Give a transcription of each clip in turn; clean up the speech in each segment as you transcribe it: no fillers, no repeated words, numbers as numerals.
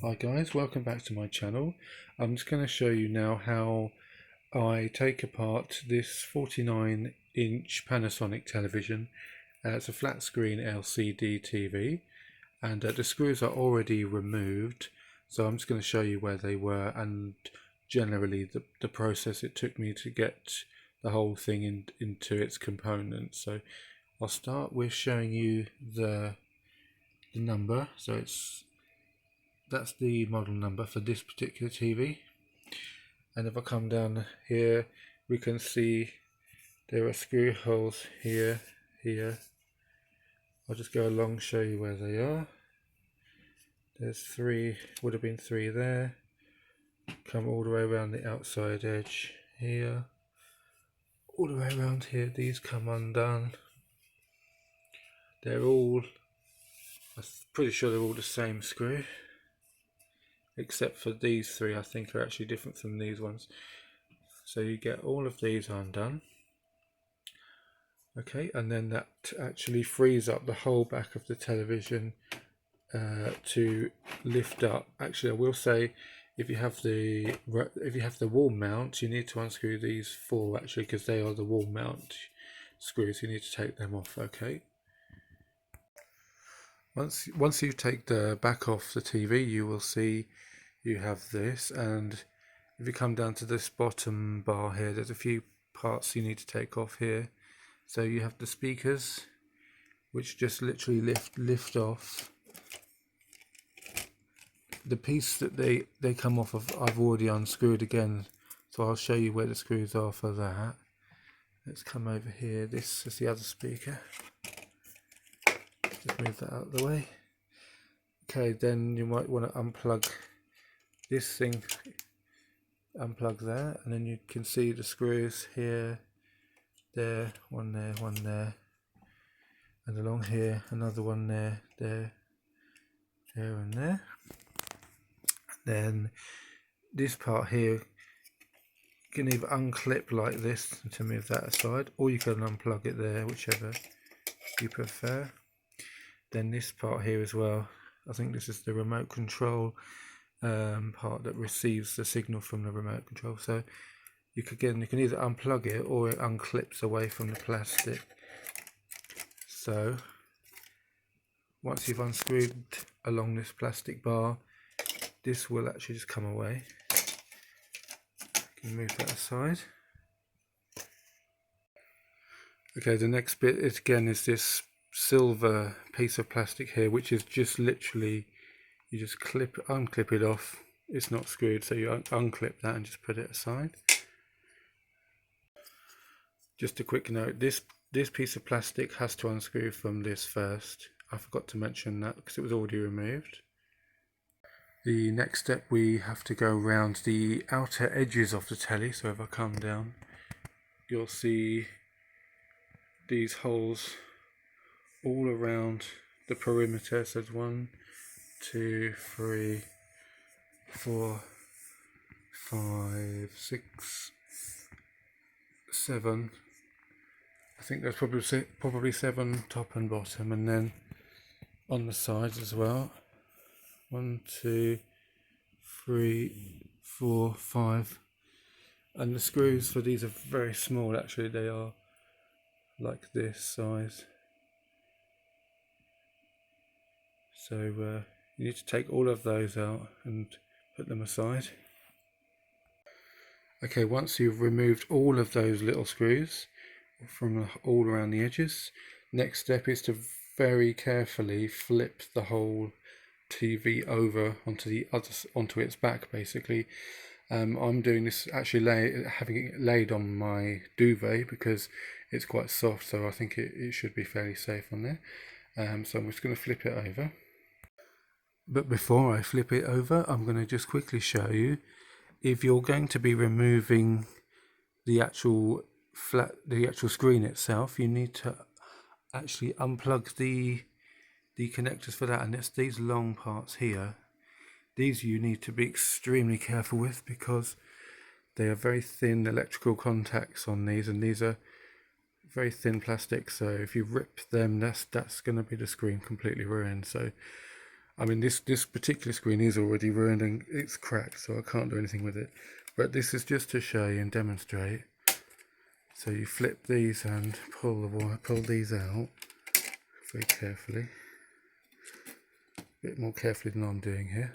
Hi guys, welcome back to my channel. I'm just going to show you now how I take apart this 49-inch Panasonic television. It's a flat screen LCD TV and the screws are already removed, so I'm just going to show you where they were and generally the process it took me to get the whole thing into its components. So I'll start with showing you the number. So that's the model number for this particular TV, and if I come down here we can see there are screw holes here. I'll just go along, show you where they are. There's three, would have been three there, come all the way around the outside edge here, all the way around here. These come undone. They're all, I'm pretty sure they're all the same screw, except for these three I think are actually different from these ones. So you get all of these undone. Okay, and then that actually frees up the whole back of the television to lift up. Actually, I will say, if you have the wall mount, you need to unscrew these four actually, because they are the wall mount screws. You need to take them off. Okay. Once you take the back off the TV, you will see you have this, and if you come down to this bottom bar here, there's a few parts you need to take off here. So you have the speakers, which just literally lift off. The piece that they come off of, I've already unscrewed again, so I'll show you where the screws are for that. Let's come over here. This is the other speaker. Just move that out of the way. Okay, then you might want to unplug this thing, unplug there, and then you can see the screws here, there, one there, and along here another one there, and there. Then this part here, you can either unclip like this to move that aside, or you can unplug it there, whichever you prefer. Then this part here as well, I think this is the remote control part that receives the signal from the remote control. So you can either unplug it or it unclips away from the plastic. So once you've unscrewed along this plastic bar, this will actually just come away. You can move that aside. Okay, the next bit is this silver piece of plastic here, which is just literally, you just unclip it off. It's not screwed, so you unclip that and just put it aside. Just a quick note, this piece of plastic has to unscrew from this first. I forgot to mention that because it was already removed. The next step, we have to go around the outer edges of the telly. So if I come down, you'll see these holes all around the perimeter. So there's 1, 2, 3, 4, 5, 6, 7. I think there's probably 7 top and bottom, and then on the sides as well. 1, 2, 3, 4, 5. And the screws for these are very small actually, they are like this size. So you need to take all of those out and put them aside. Okay, once you've removed all of those little screws from all around the edges, next step is to very carefully flip the whole TV over onto its back basically. I'm doing this actually having it laid on my duvet because it's quite soft, so I think it should be fairly safe on there. So I'm just going to flip it over. But before I flip it over, I'm going to just quickly show you, if you're going to be removing the actual screen itself, you need to actually unplug the connectors for that, and it's these long parts here. These you need to be extremely careful with because they are very thin electrical contacts on these, and these are very thin plastic, so if you rip them, that's going to be the screen completely ruined. So I mean, this particular screen is already ruined and it's cracked, so I can't do anything with it. But this is just to show you and demonstrate. So you flip these and pull these out very carefully. A bit more carefully than I'm doing here.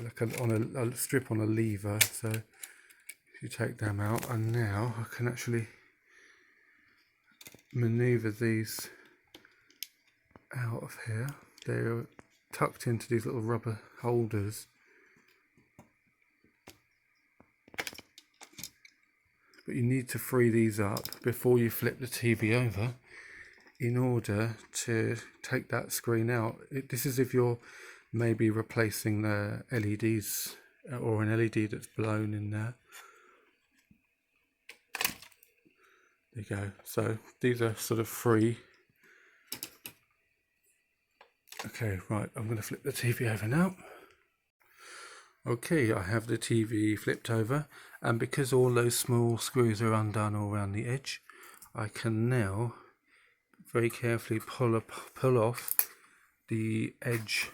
Like on a strip on a lever. So if you take them out, and now I can actually maneuver these out of here. They're tucked into these little rubber holders. But you need to free these up before you flip the TV over in order to take that screen out. This is if you're maybe replacing the LEDs or an LED that's blown in there. There you go. So these are sort of free. Okay, right, I'm going to flip the TV over now. Okay, I have the TV flipped over, and because all those small screws are undone all around the edge, I can now very carefully pull off the edge,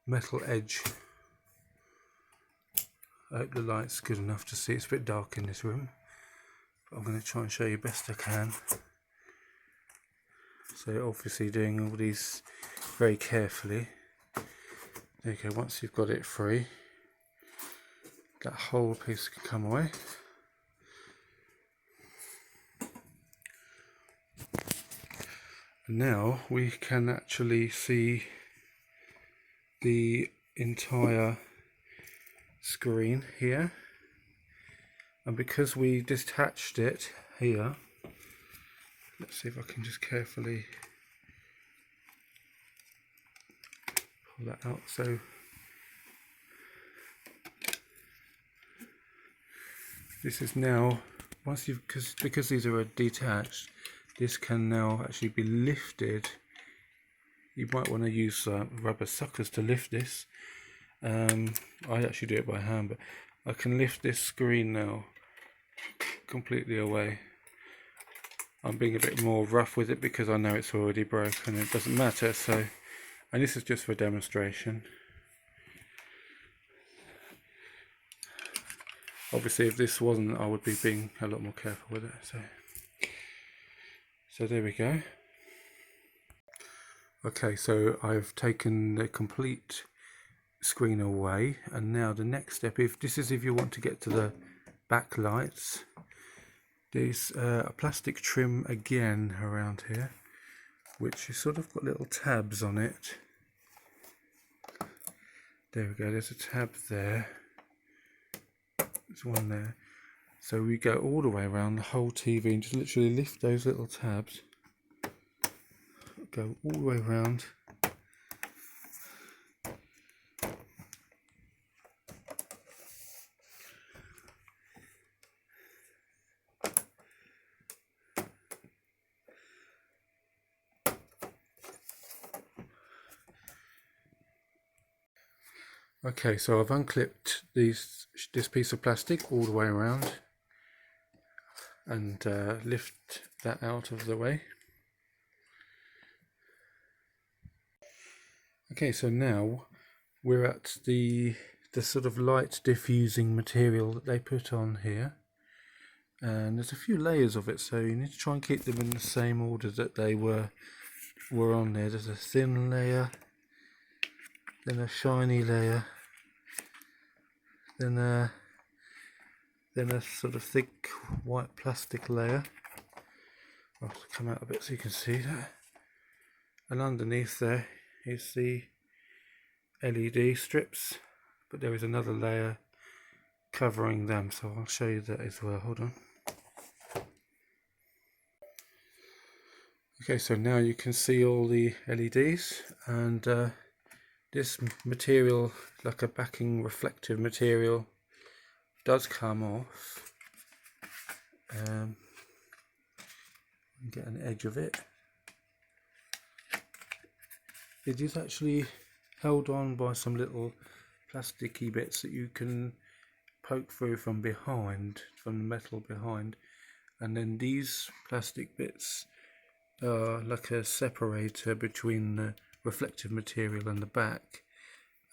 metal edge. I hope the light's good enough to see. It's a bit dark in this room, but I'm going to try and show you best I can. So obviously doing all these very carefully. There you go, once you've got it free, that whole piece can come away. And now we can actually see the entire screen here. And because we detached it here, let's see if I can just carefully pull that out. So this is now, once you've, because these are detached, this can now actually be lifted. You might want to use rubber suckers to lift this. I actually do it by hand, but I can lift this screen now completely away. I'm being a bit more rough with it because I know it's already broken. It doesn't matter. So, and this is just for demonstration. Obviously, if this wasn't, I would be being a lot more careful with it. So there we go. Okay, so I've taken the complete screen away, and now the next step, if you want to get to the backlights, there's a plastic trim again around here, which has sort of got little tabs on it. There we go, there's a tab there. There's one there. So we go all the way around the whole TV and just literally lift those little tabs. Go all the way around. Okay, so I've unclipped this piece of plastic all the way around and lift that out of the way. Okay, so now we're at the sort of light diffusing material that they put on here, and there's a few layers of it, so you need to try and keep them in the same order that they were on there. There's a thin layer, then a shiny layer, then a sort of thick white plastic layer. I'll have to come out a bit so you can see that. And underneath there is the LED strips, but there is another layer covering them, so I'll show you that as well. Hold on. Okay, so now you can see all the LEDs, and this material, like a backing reflective material, does come off. Get an edge of it. It is actually held on by some little plasticky bits that you can poke through from behind, from the metal behind, and then these plastic bits like a separator between the reflective material and the back,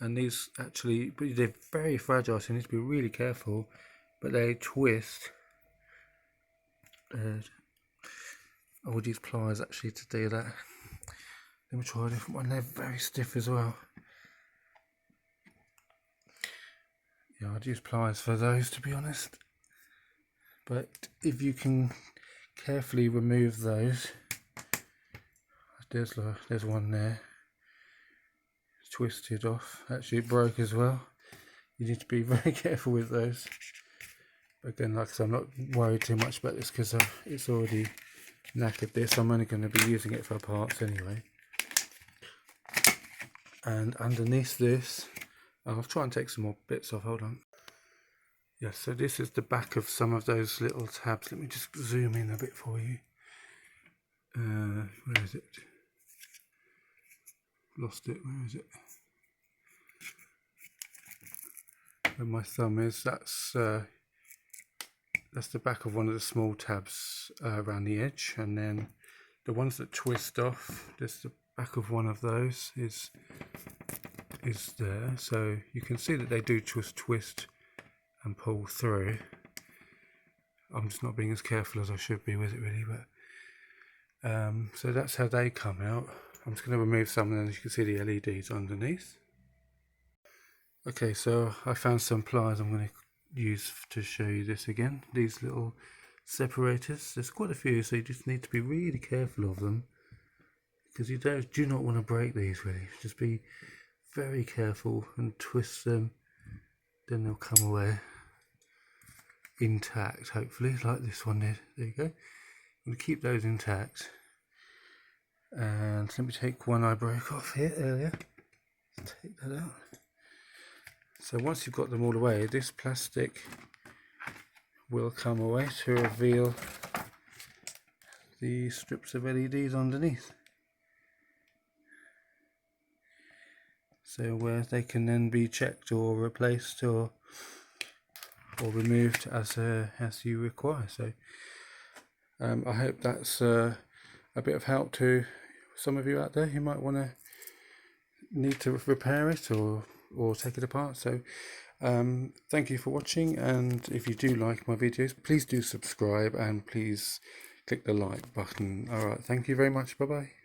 and these actually, they're very fragile, so you need to be really careful, but they twist. I would use pliers actually to do that. Let me try a different one. They're very stiff as well. Yeah, I'd use pliers for those, to be honest. But if you can carefully remove those, there's one there, it's twisted off. Actually, it broke as well. You need to be very careful with those. But again, like I said, I'm not worried too much about this because it's already knackered this. I'm only going to be using it for parts anyway. And underneath this, I'll try and take some more bits off. Hold on. Yeah, so this is the back of some of those little tabs. Let me just zoom in a bit for you. Where is it? Lost it. Where is it? Where my thumb is. That's the back of one of the small tabs around the edge, and then the ones that twist off, just the back of one of those is there. So you can see that they do just twist and pull through. I'm just not being as careful as I should be with it really, but so that's how they come out. I'm just going to remove some, and then you can see the LEDs underneath. Okay, so I found some pliers I'm going to use to show you this again. These little separators, there's quite a few, so you just need to be really careful of them, because you do not want to break these really. Just be very careful and twist them, then they'll come away intact, hopefully, like this one did. There you go. I'm going to keep those intact. And let me take one I broke off here earlier. Take that out. So once you've got them all away, this plastic will come away to reveal the strips of LEDs underneath. So where they can then be checked or replaced or removed as you require. So I hope that's a bit of help to some of you out there who might need to repair it or take it apart. So thank you for watching, and if you do like my videos, please do subscribe and please click the like button. Alright, thank you very much. Bye bye.